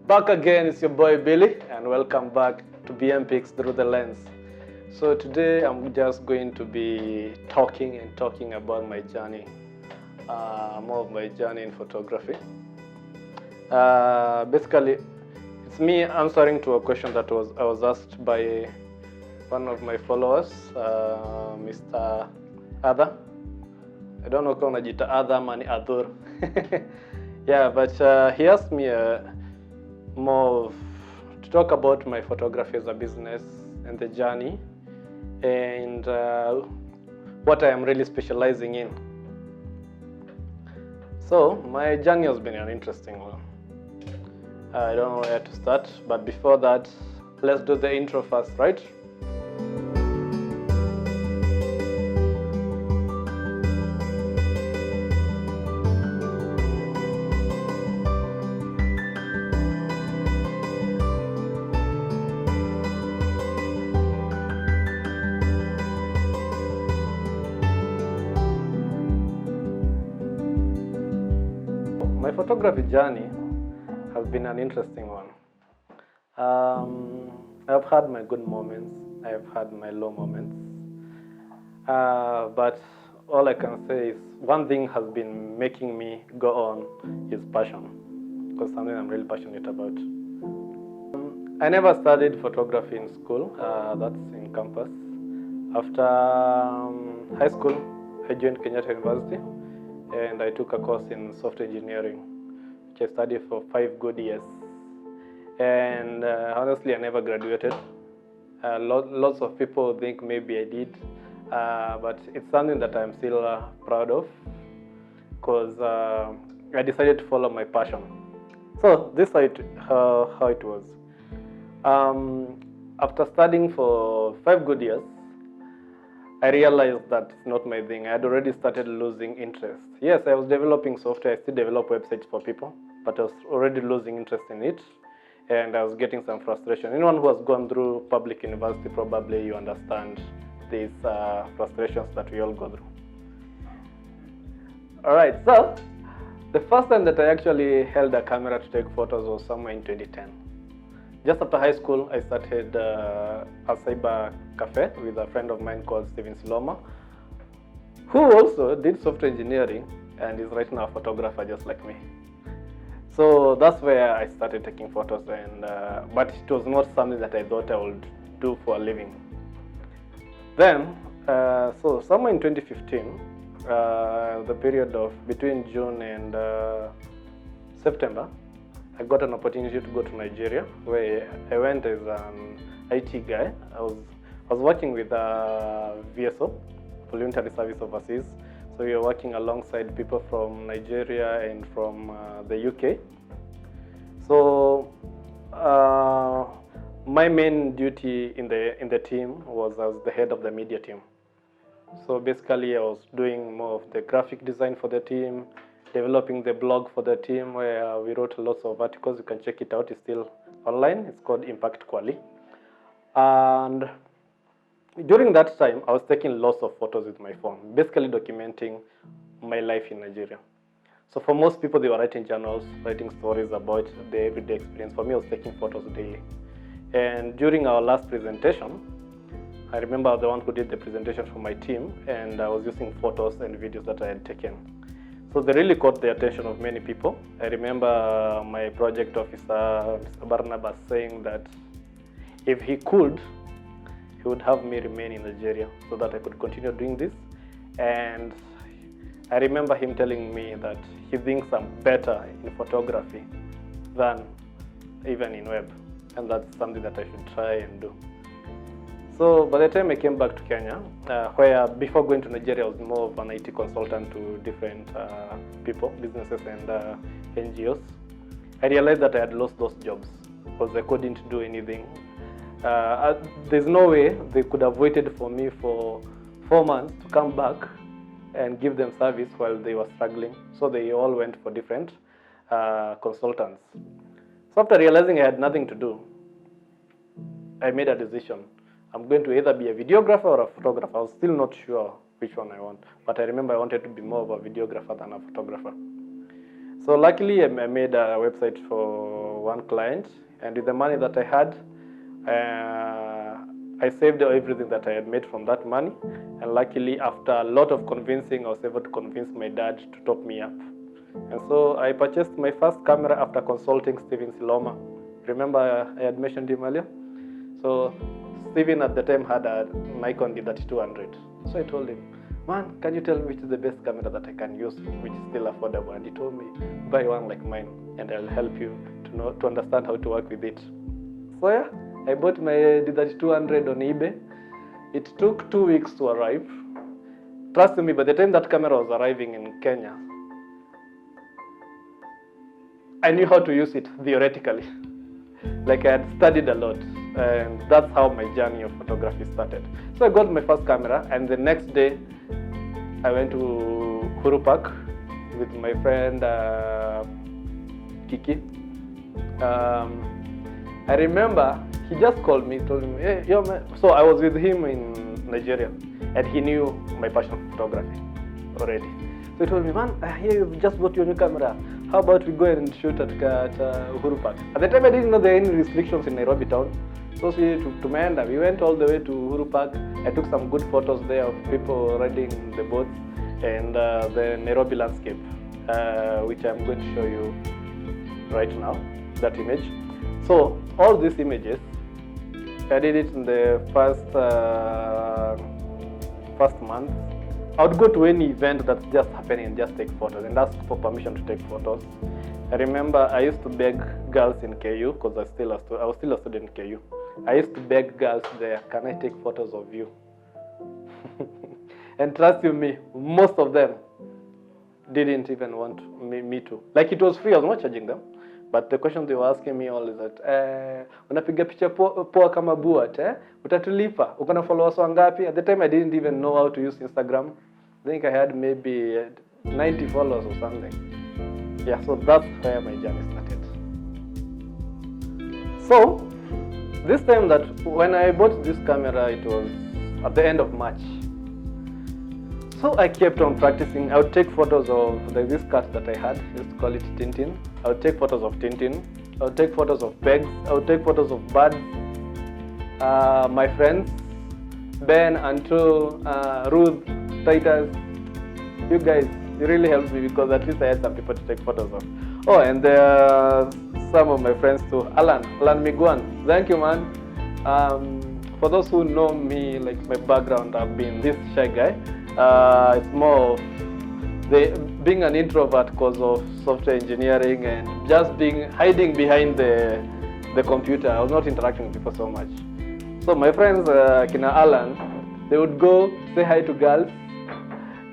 Back again, it's your boy Billy, and welcome back to Bmpicz Through the Lens. So today I'm just going to be talking about my journey, more of my journey in photography. Basically, it's me answering to a question that I was asked by one of my followers, Mr. Adha. I don't know if unajita Adha mani Adhur. Yeah, but he asked me more to talk about my photography as a business and the journey and what I am really specializing in. So my journey has been an interesting one. I don't know where to start, but before that, let's do the intro first, right? My photography journey has been an interesting one. I've had my good moments, I've had my low moments, but all I can say is one thing has been making me go on is passion, because something I'm really passionate about. I never studied photography in school, that's in campus. After high school, I joined Kenyatta University and I took a course in software engineering, which I studied for 5 good years. And honestly, I never graduated. Lots of people think maybe I did, but it's something that I'm still proud of, because I decided to follow my passion. So this is how it was. After studying for 5 good years, I realized that it's not my thing. I had already started losing interest. Yes, I was developing software. I still develop websites for people, but I was already losing interest in it, and I was getting some frustration. Anyone who has gone through public university, probably you understand these frustrations that we all go through. All right, so the first time that I actually held a camera to take photos was somewhere in 2010. Just after high school, I started a cyber cafe with a friend of mine called Steven Siloma, who also did software engineering and is right now a photographer just like me. So that's where I started taking photos, and but it was not something that I thought I would do for a living. Then, so somewhere in 2015, the period of between June and September, I got an opportunity to go to Nigeria, where I went as an IT guy. I was working with VSO, Voluntary Service Overseas. So we were working alongside people from Nigeria and from the UK. So my main duty in the team was as the head of the media team. So basically, I was doing more of the graphic design for the team, developing the blog for the team, where we wrote lots of articles. You can check it out. It's still online. It's called Impact Quali. And during that time, I was taking lots of photos with my phone, basically documenting my life in Nigeria. So for most people, they were writing journals, writing stories about their everyday experience. For me, I was taking photos daily. And during our last presentation, I remember the one who did the presentation for my team, and I was using photos and videos that I had taken. So they really caught the attention of many people. I remember my project officer, Mr. Barnabas, saying that if he could, he would have me remain in Nigeria so that I could continue doing this. And I remember him telling me that he thinks I'm better in photography than even in web. And that's something that I should try and do. So by the time I came back to Kenya, where before going to Nigeria, I was more of an IT consultant to different people, businesses and NGOs, I realized that I had lost those jobs because I couldn't do anything. There's no way they could have waited for me for 4 months to come back and give them service while they were struggling. So they all went for different consultants. So after realizing I had nothing to do, I made a decision. I'm going to either be a videographer or a photographer. I was still not sure which one I want, but I remember I wanted to be more of a videographer than a photographer. So luckily, I made a website for one client, and with the money that I had, I saved everything that I had made from that money, and luckily after a lot of convincing, I was able to convince my dad to top me up. And so I purchased my first camera after consulting Steven Siloma. Remember I had mentioned him earlier? So Steven at the time had a Nikon D3200. So I told him, man, can you tell me which is the best camera that I can use, which is still affordable? And he told me, buy one like mine, and I'll help you to understand how to work with it. So yeah, I bought my D3200 on eBay. It took 2 weeks to arrive. Trust me, by the time that camera was arriving in Kenya, I knew how to use it theoretically. Like I had studied a lot, and that's how my journey of photography started. So I got my first camera, and the next day I went to Huru Park with my friend Kiki. I remember he just called me, told me, hey, yo man. So I was with him in Nigeria, and he knew my passion for photography already. So he told me, man, I hear you've just bought your new camera. How about we go and shoot at Uhuru Park? At the time, I didn't know there were any restrictions in Nairobi town. So to Meenda, we went all the way to Uhuru Park. I took some good photos there of people riding the boats and the Nairobi landscape, which I'm going to show you right now, that image. So all these images, I did it in the first month. I would go to any event that's just happening and just take photos and ask for permission to take photos. I remember I used to beg girls in KU, because I was still a student in KU. I used to beg girls there, can I take photos of you? And trust you me, most of them didn't even want me to. Like it was free, I was not charging them. But the question they were asking me all is that, unapiga picha poa kama buat, utatulipa, ukona followers wangapi? At the time I didn't even know how to use Instagram. I think I had maybe 90 followers or something. Yeah, so that's where my journey started. So, this time that when I bought this camera, it was at the end of March. So I kept on practicing. I would take photos of this cat that I had, let's call it Tintin. I would take photos of Tintin. I would take photos of pegs. I would take photos of birds. My friends, Ben, Anto, Ruth, Titus, you guys, you really helped me because at least I had some people to take photos of. Oh, and some of my friends too. Alan Miguan, thank you, man. For those who know me, like my background, I've been this shy guy. It's more of being an introvert because of software engineering and just hiding behind the computer. I was not interacting with people so much. So my friends, Kina Alan, they would go say hi to girls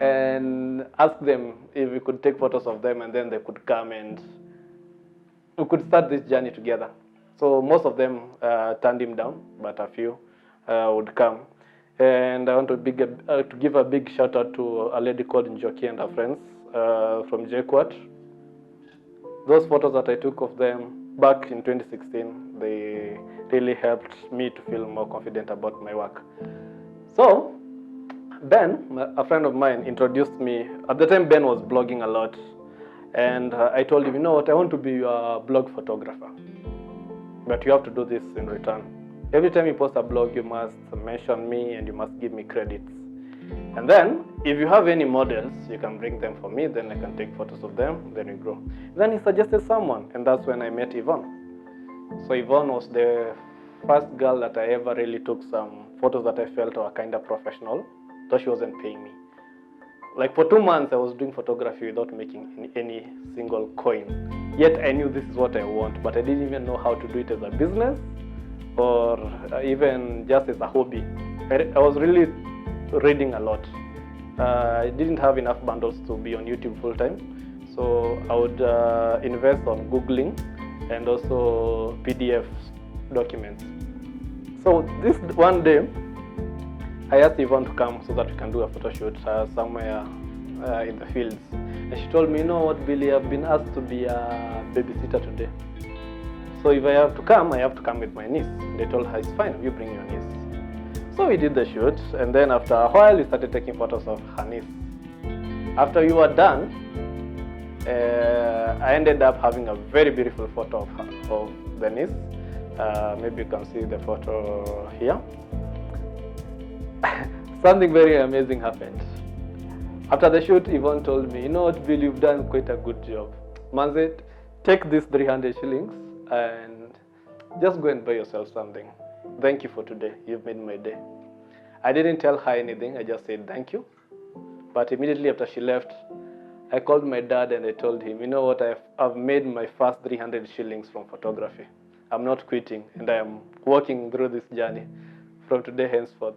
and ask them if we could take photos of them, and then they could come and we could start this journey together. So most of them turned him down, but a few would come. And I want to give a big shout out to a lady called Njoki and her friends from JKUAT. Those photos that I took of them back in 2016, they really helped me to feel more confident about my work. So Ben, a friend of mine, introduced me. At the time, Ben was blogging a lot. And I told him, you know what, I want to be a blog photographer. But you have to do this in return. Every time you post a blog, you must mention me and you must give me credits. And then, if you have any models, you can bring them for me, then I can take photos of them, then we grow. Then he suggested someone, and that's when I met Yvonne. So Yvonne was the first girl that I ever really took some photos that I felt were kind of professional, though she wasn't paying me. Like for 2 months, I was doing photography without making any single coin. Yet I knew this is what I want, but I didn't even know how to do it as a business or even just as a hobby. I was really reading a lot. I didn't have enough bundles to be on YouTube full time, so I would invest on Googling and also PDF documents. So this one day, I asked Yvonne to come so that we can do a photo shoot somewhere in the fields. And she told me, you know what, Billy, I've been asked to be a babysitter today. So if I have to come with my niece. They told her, it's fine, you bring your niece. So we did the shoot, and then after a while, we started taking photos of her niece. After we were done, I ended up having a very beautiful photo of the niece. Maybe you can see the photo here. Something very amazing happened. After the shoot, Yvonne told me, you know what, Bill, you've done quite a good job. Manze, take this 300 shillings and just go and buy yourself something. Thank you for today. You've made my day. I didn't tell her anything. I just said thank you. But immediately after she left, I called my dad and I told him, you know what, I've made my first 300 shillings from photography. I'm not quitting and I am walking through this journey from today henceforth.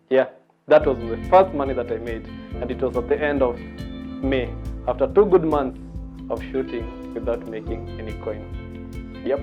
Yeah, that was the first money that I made, and it was at the end of May, after 2 good months of shooting without making any coin. Yep.